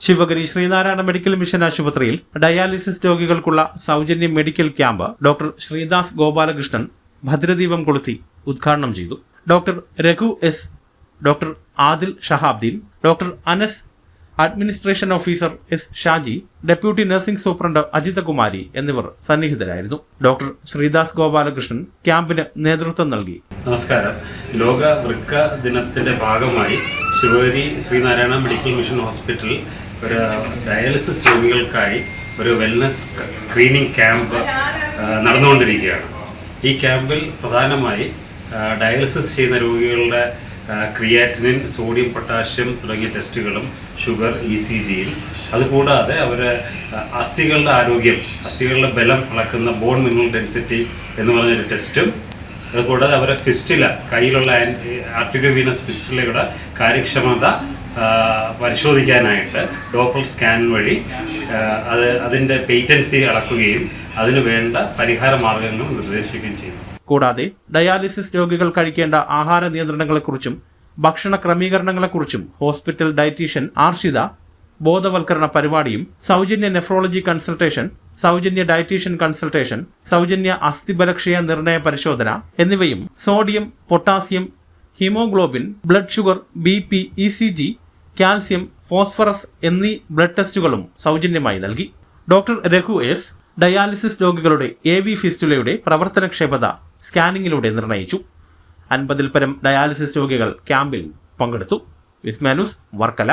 Sivagiri Sreenarayana medical mission ആശുപത്രിയിൽ dialysis രോഗികൾക്കുള്ള സൗജന്യ medical camp doctor Sreedas Gopalakrishnan ഭദ്രദീപം കൊളുത്തി ഉദ്ഘാടനം ചെയ്തു. Doctor Raghu S, doctor Adil Shahabdeen, doctor Anas, administration officer S Shaji, deputy nursing superintendent Ajithakumari എന്നിവർ സന്നിഹിതരായിരുന്നു. ഡോക്ടർ ശ്രീദാസ് ഗോപാലകൃഷ്ണൻ ക്യാമ്പിന് നേതൃത്വം നൽകി. നമസ്കാരം. ലോക വൃക്ക ദിനത്തിന്റെ ഭാഗമായി ശിവഗിരി ശ്രീനാരായണ മെഡിക്കൽ മിഷൻ ഹോസ്പിറ്റലിൽ ഒരു ഡയാലിസിസ് രോഗികൾക്കായി ഒരു വെൽനസ് സ്ക്രീനിംഗ് ക്യാമ്പ് നടന്നുകൊണ്ടിരിക്കുകയാണ്. ഈ ക്യാമ്പിൽ പ്രധാനമായി ഡയാലിസിസ് ചെയ്യുന്ന രോഗികളുടെ ക്രിയാറ്റിനിൻ, സോഡിയം, പൊട്ടാഷ്യം തുടങ്ങിയ ടെസ്റ്റുകളും, ഷുഗർ, ECGയിൽ, അതുകൂടാതെ അവരെ അസ്ഥികളുടെ ആരോഗ്യം, അസ്ഥികളുടെ ബലം അളക്കുന്ന ബോൺ മിനറൽ ഡെൻസിറ്റി എന്ന് പറഞ്ഞൊരു ടെസ്റ്റും, അതുകൂടാതെ അവരെ ഫിസ്റ്റില, കയ്യിലുള്ള ആർട്ടിരിയോവീനസ് ഫിസ്റ്റിലയുടെ കാര്യക്ഷമത പരിശോധിക്കാനായിട്ട് ഡോപ്ലർ സ്കാൻ വഴി അതിൻ്റെ പേറ്റൻസി അളക്കുകയും അതിനു വേണ്ട പരിഹാര മാർഗങ്ങൾ നിർദ്ദേശിക്കുകയും ചെയ്തു. കൂടാതെ ഡയാലിസിസ് രോഗികൾ കഴിക്കേണ്ട ആഹാര നിയന്ത്രണങ്ങളെക്കുറിച്ചും ഭക്ഷണ ക്രമീകരണങ്ങളെക്കുറിച്ചും ഹോസ്പിറ്റൽ ഡയറ്റീഷ്യൻ ആർഷിത ബോധവൽക്കരണ പരിപാടിയും, സൗജന്യ നെഫ്രോളജി കൺസൾട്ടേഷൻ, സൗജന്യ ഡയറ്റീഷ്യൻ കൺസൾട്ടേഷൻ, സൗജന്യ അസ്ഥിബലക്ഷയ നിർണയ പരിശോധന എന്നിവയും, sodium, potassium, haemoglobin, blood sugar, BP, ECG, calcium, phosphorus എന്നീ ബ്ലഡ് ടെസ്റ്റുകളും സൗജന്യമായി നൽകി. ഡോക്ടർ രഘു എസ് ഡയാലിസിസ് രോഗികളുടെ AV ഫിസ്റ്റുലയുടെ പ്രവർത്തനക്ഷമത സ്കാനിങ്ങിലൂടെ നിർണയിച്ചു. 50-ൽ പരം ഡയാലിസിസ് രോഗികൾ ക്യാമ്പിൽ പങ്കെടുത്തു. വിസ്മാനുസ്, വർക്കല.